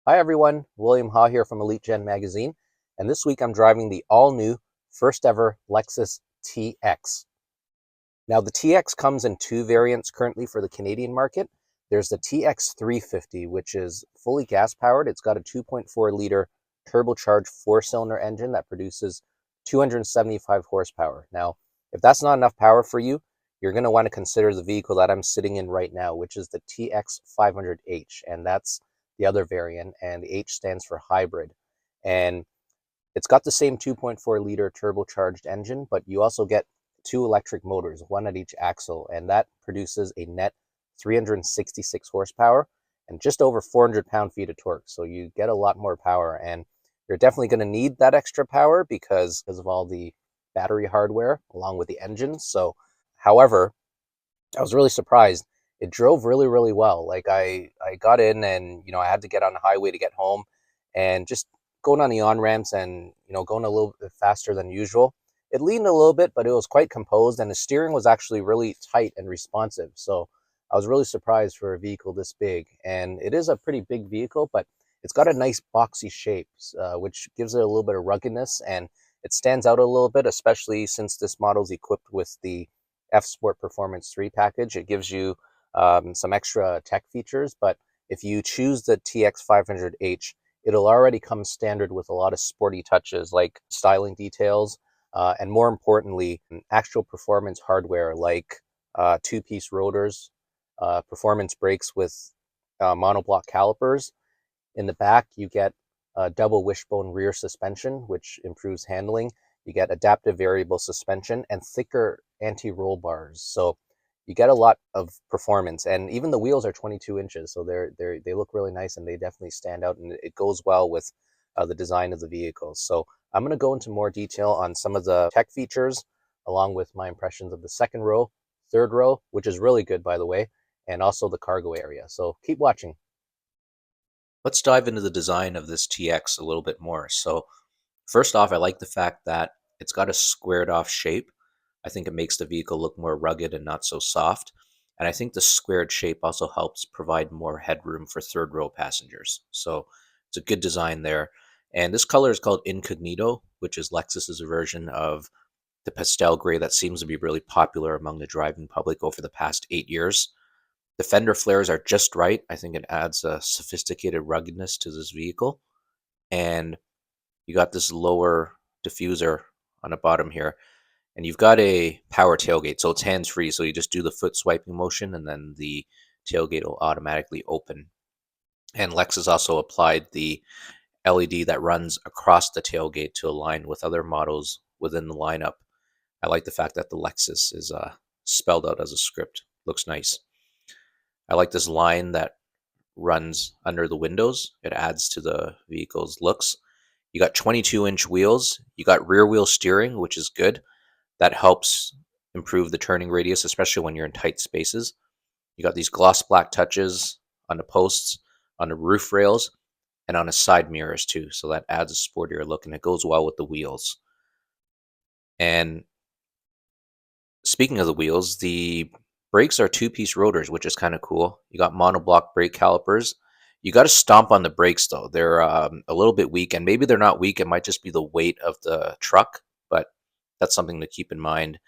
Hi everyone, William Ha here from Elite Gen Magazine, and this week I'm driving the all-new, first ever Lexus TX. Now the TX comes in two variants currently for the Canadian market. There's the TX350, which is fully gas-powered. It's got a 2.4-liter turbocharged four-cylinder engine that produces 275 horsepower. Now, if that's not enough power for you, you're going to want to consider the vehicle that I'm sitting in right now, which is the TX500h, and that's the other variant, and the H stands for hybrid. And it's got the same 2.4-liter turbocharged engine, but you also get two electric motors, one at each axle, and that produces a net 366 horsepower and just over 400 pound-feet of torque. So you get a lot more power, and you're definitely going to need that extra power because of all the battery hardware along with the engine. So, however, I was really surprised. It drove really well. Like I got in and, I had to get on the highway to get home, and just going on the on-ramps and, going a little bit faster than usual. It leaned a little bit, but it was quite composed, and the steering was actually really tight and responsive. So I was really surprised for a vehicle this big. And it is a pretty big vehicle, but it's got a nice boxy shape, which gives it a little bit of ruggedness, and it stands out a little bit, especially since this model is equipped with the F Sport Performance 3 package. It gives you some extra tech features, but if you choose the TX500h, it'll already come standard with a lot of sporty touches like styling details, and more importantly, actual performance hardware like two-piece rotors, performance brakes with monoblock calipers. In the back, you get double wishbone rear suspension, which improves handling. You get adaptive variable suspension and thicker anti-roll bars. So you get a lot of performance, and even the wheels are 22 inches. So they look really nice, and they definitely stand out, and it goes well with the design of the vehicle. So I'm going to go into more detail on some of the tech features, along with my impressions of the second row, third row, which is really good, by the way, and also the cargo area. So keep watching. Let's dive into the design of this TX a little bit more. So first off, I like the fact that it's got a squared off shape. I think it makes the vehicle look more rugged and not so soft. And I think the squared shape also helps provide more headroom for third row passengers. So it's a good design there. And this color is called Incognito, which is Lexus's version of the pastel gray that seems to be really popular among the driving public over the past 8 years. The fender flares are just right. I think it adds a sophisticated ruggedness to this vehicle. And you got this lower diffuser on the bottom here, and you've got a power tailgate, so it's hands-free. So you just do the foot swiping motion, and then the tailgate will automatically open. And Lexus also applied the LED that runs across the tailgate to align with other models within the lineup. I like the fact that the Lexus is spelled out as a script. Looks nice. I like this line that runs under the windows. It adds to the vehicle's looks. You got 22-inch wheels. You got rear wheel steering, which is good. That helps improve the turning radius, especially when you're in tight spaces. You got these gloss black touches on the posts, on the roof rails, and on the side mirrors too. So that adds a sportier look, and it goes well with the wheels. And speaking of the wheels, the brakes are two-piece rotors, which is kind of cool. You got monoblock brake calipers. You got to stomp on the brakes, though. They're a little bit weak, and maybe they're not weak. It might just be the weight of the truck, but that's something to keep in mind.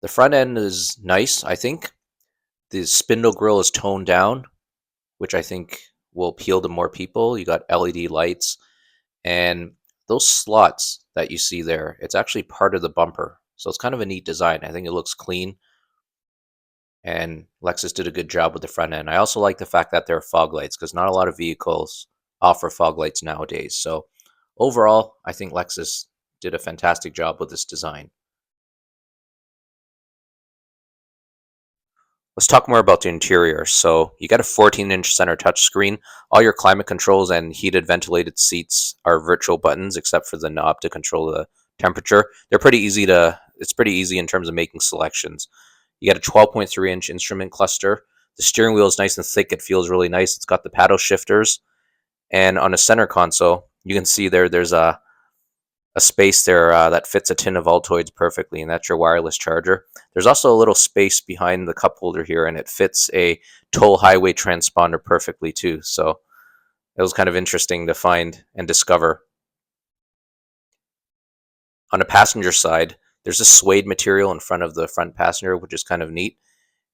The front end is nice, I think. The spindle grille is toned down, which I think will appeal to more people. You got LED lights, and those slots that you see there, it's actually part of the bumper. So it's kind of a neat design. I think it looks clean, and Lexus did a good job with the front end. I also like the fact that there are fog lights, because not a lot of vehicles offer fog lights nowadays. So overall, I think Lexus did a fantastic job with this design. Let's talk more about the interior. So you got a 14-inch center touchscreen. All your climate controls and heated ventilated seats are virtual buttons, except for the knob to control the temperature. It's pretty easy in terms of making selections. You got a 12.3-inch instrument cluster. The steering wheel is nice and thick. It feels really nice. It's got the paddle shifters. And on the center console, you can see there's a space there that fits a tin of Altoids perfectly, and that's your wireless charger. There's also a little space behind the cup holder here, and it fits a toll highway transponder perfectly too. So It was kind of interesting to find and discover. On the passenger side, there's a suede material in front of the front passenger, which is kind of neat.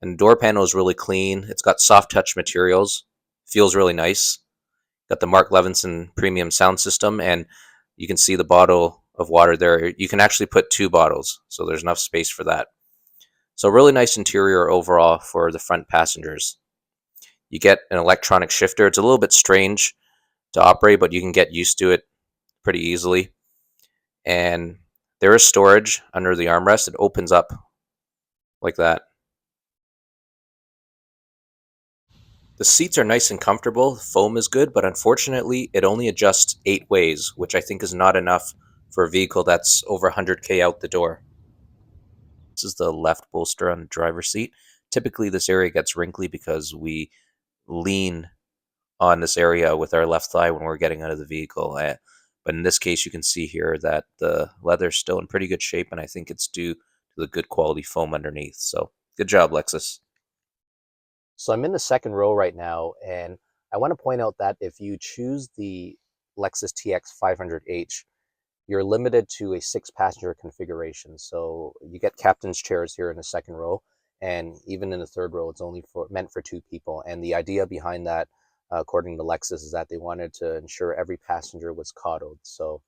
And the door panel is really clean. It's got soft touch materials. Feels really nice. Got the Mark Levinson premium sound system, and you can see the bottle of water there. You can actually put 2 bottles, so there's enough space for that. So really nice interior overall for the front passengers. You get an electronic shifter. It's a little bit strange to operate, but you can get used to it pretty easily. And there is storage under the armrest. It opens up like that. The seats are nice and comfortable. The foam is good, but unfortunately, it only adjusts 8 ways, which I think is not enough for a vehicle that's over 100K out the door. This is the left bolster on the driver's seat. Typically, this area gets wrinkly because we lean on this area with our left thigh when we're getting out of the vehicle. But in this case, you can see here that the leather's still in pretty good shape, and I think it's due to the good quality foam underneath. So good job, Lexus. So I'm in the second row right now, and I want to point out that if you choose the Lexus TX500h, you're limited to a 6-passenger configuration. So you get captain's chairs here in the second row, and even in the third row, it's only meant for 2 people. And the idea behind that, according to Lexus, is that they wanted to ensure every passenger was coddled. So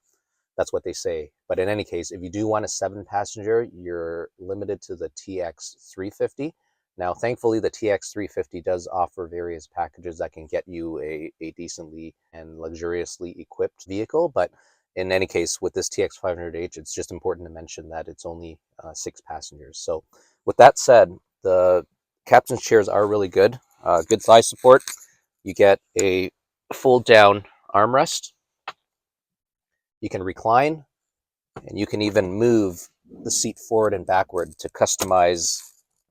that's what they say. But in any case, if you do want a 7-passenger, you're limited to the TX350. Now, thankfully, the TX350 does offer various packages that can get you a decently and luxuriously equipped vehicle. But in any case, with this TX500h, it's just important to mention that it's only 6 passengers. So with that said, the captain's chairs are really good. Good thigh support. You get a fold-down armrest. You can recline, and you can even move the seat forward and backward to customize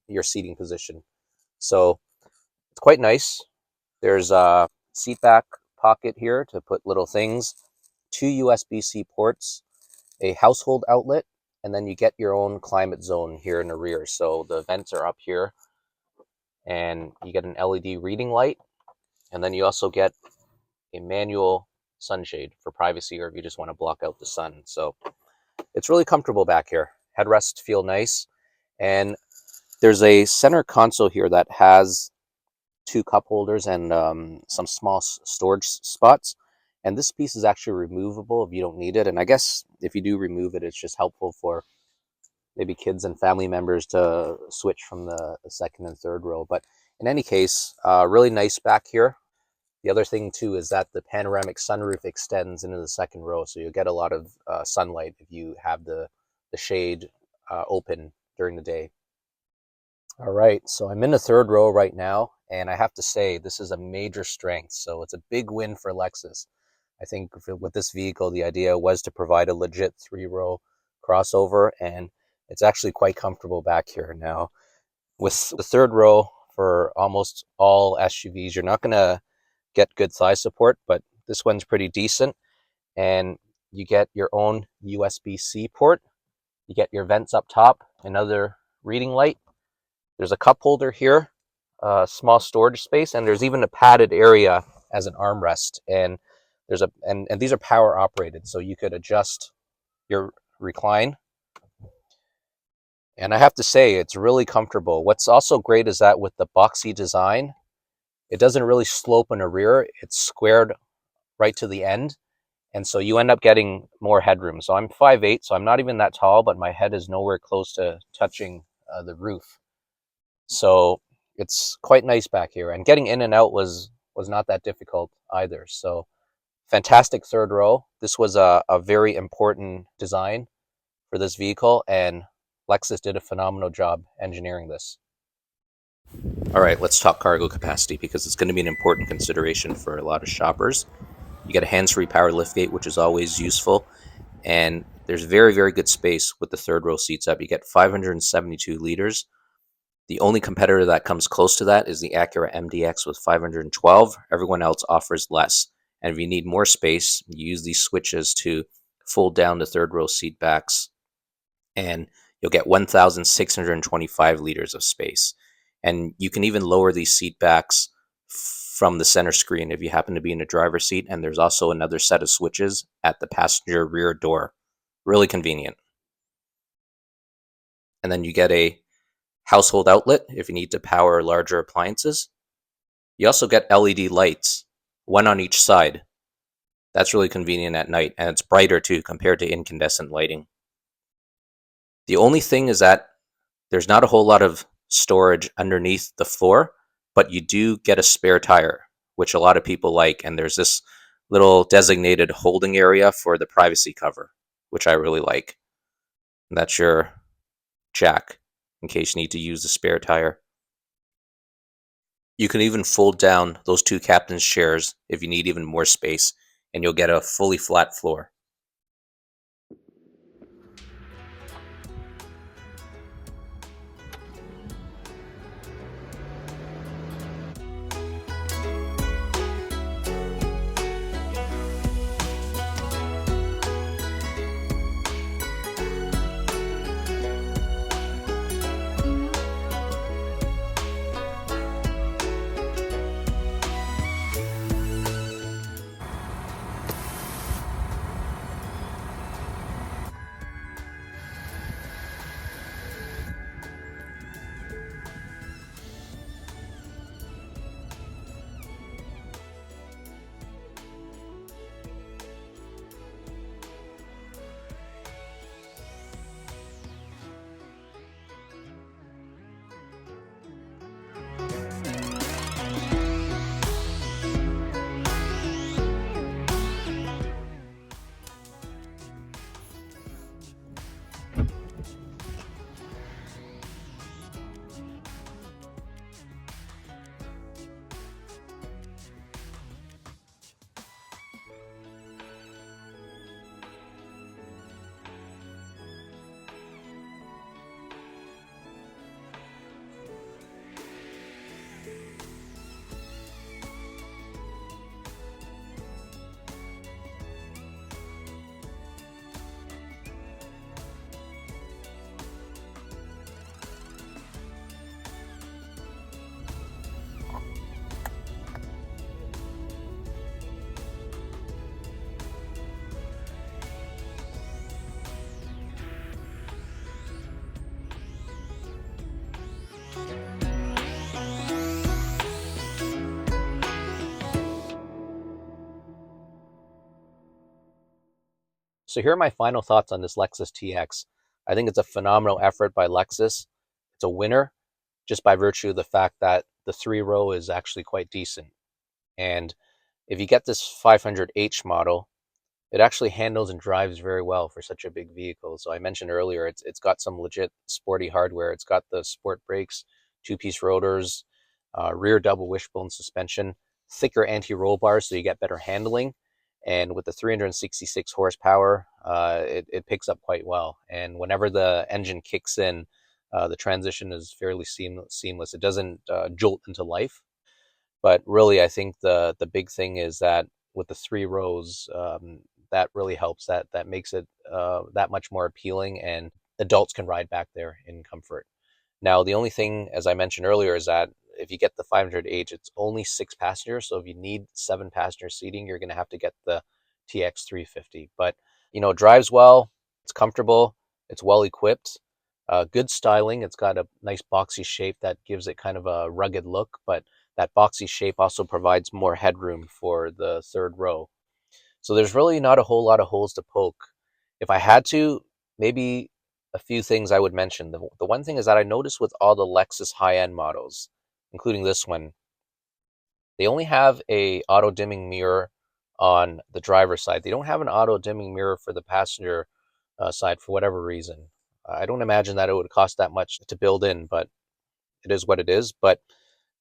your seating position. So it's quite nice. There's a seat back pocket here to put little things, 2 USB-C ports, a household outlet, and then you get your own climate zone here in the rear. So the vents are up here, and you get an LED reading light, and then you also get a manual sunshade for privacy, or if you just want to block out the sun. So it's really comfortable back here. Headrests feel nice, and there's a center console here that has 2 cup holders and some small storage spots. And this piece is actually removable if you don't need it. And I guess if you do remove it, it's just helpful for maybe kids and family members to switch from the second and third row. But in any case, really nice back here. The other thing too is that the panoramic sunroof extends into the second row, so you'll get a lot of sunlight if you have the shade open during the day. All right, so I'm in the third row right now, and I have to say this is a major strength. So it's a big win for Lexus. I think with this vehicle, the idea was to provide a legit 3-row crossover, and it's actually quite comfortable back here now. With the third row for almost all SUVs, you're not going to get good thigh support, but this one's pretty decent. And you get your own USB-C port. You get your vents up top, another reading light. There's a cup holder here, a small storage space, and there's even a padded area as an armrest. And there's and these are power operated, so you could adjust your recline. And I have to say, it's really comfortable. What's also great is that with the boxy design, it doesn't really slope in the rear. It's squared right to the end. And so you end up getting more headroom. So I'm 5'8", so I'm not even that tall, but my head is nowhere close to touching the roof. So it's quite nice back here. And getting in and out was not that difficult either. So fantastic third row. This was a very important design for this vehicle, and Lexus did a phenomenal job engineering this. All right, let's talk cargo capacity because it's going to be an important consideration for a lot of shoppers. You get a hands-free power liftgate, which is always useful, and there's very, very good space with the third row seats up. You get 572 liters. The only competitor that comes close to that is the Acura MDX with 512. Everyone else offers less. And if you need more space, you use these switches to fold down the third row seat backs, and you'll get 1,625 liters of space. And you can even lower these seat backs from the center screen if you happen to be in the driver's seat, and there's also another set of switches at the passenger rear door. Really convenient. And then you get a household outlet if you need to power larger appliances. You also get LED lights, one on each side. That's really convenient at night, and it's brighter too compared to incandescent lighting. The only thing is that there's not a whole lot of storage underneath the floor, but you do get a spare tire, which a lot of people like, and there's this little designated holding area for the privacy cover, which I really like. And that's your jack in case you need to use the spare tire. You can even fold down those two captain's chairs if you need even more space, and you'll get a fully flat floor. So here are my final thoughts on this Lexus TX. I think it's a phenomenal effort by Lexus. It's a winner just by virtue of the fact that the 3-row is actually quite decent. And if you get this 500h model, it actually handles and drives very well for such a big vehicle. So I mentioned earlier, it's got some legit sporty hardware. It's got the sport brakes, 2-piece rotors, rear double wishbone suspension, thicker anti-roll bars so you get better handling. And with the 366 horsepower, it picks up quite well. And whenever the engine kicks in, the transition is fairly seamless. It doesn't jolt into life. But really, I think the big thing is that with the 3 rows, that really helps. That makes it that much more appealing, and adults can ride back there in comfort. Now, the only thing, as I mentioned earlier, is that if you get the 500h, it's only 6 passengers. So if you need 7 passenger seating, you're going to have to get the TX350. But, it drives well. It's comfortable. It's well equipped. Good styling. It's got a nice boxy shape that gives it kind of a rugged look, but that boxy shape also provides more headroom for the 3rd row. So there's really not a whole lot of holes to poke. If I had to, maybe a few things I would mention. The one thing is that I noticed with all the Lexus high-end models, including this one, they only have a auto-dimming mirror on the driver's side. They don't have an auto-dimming mirror for the passenger side for whatever reason. I don't imagine that it would cost that much to build in, but it is what it is. But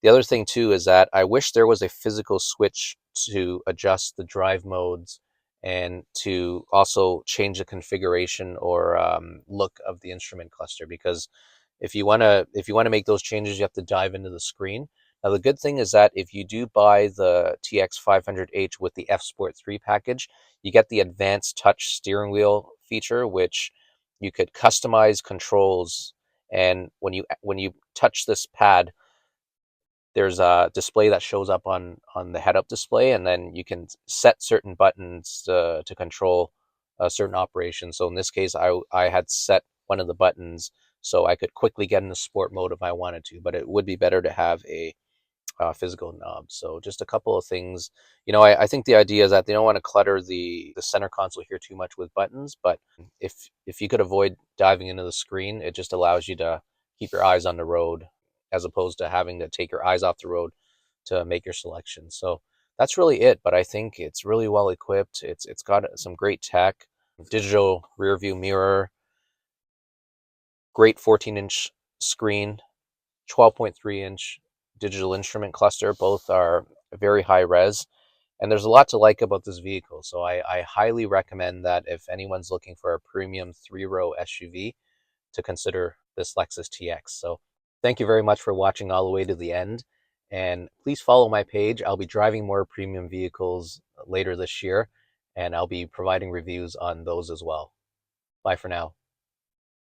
the other thing too is that I wish there was a physical switch to adjust the drive modes and to also change the configuration or look of the instrument cluster, because if you want to make those changes, you have to dive into the screen. Now the good thing is that if you do buy the TX500h with the F Sport 3 package, you get the advanced touch steering wheel feature, which you could customize controls, and when you touch this pad, there's a display that shows up on the head-up display, and then you can set certain buttons to control certain operations. So in this case, I had set one of the buttons so I could quickly get into sport mode if I wanted to, but it would be better to have a physical knob. So just a couple of things. I think the idea is that they don't want to clutter the center console here too much with buttons, but if you could avoid diving into the screen, it just allows you to keep your eyes on the road as opposed to having to take your eyes off the road to make your selection. So that's really it, but I think it's really well equipped. It's got some great tech, digital rear view mirror, great 14-inch screen, 12.3-inch digital instrument cluster. Both are very high res, and there's a lot to like about this vehicle. So I highly recommend that if anyone's looking for a premium 3-row SUV, to consider this Lexus TX. So thank you very much for watching all the way to the end, and please follow my page. I'll be driving more premium vehicles later this year, and I'll be providing reviews on those as well. Bye for now.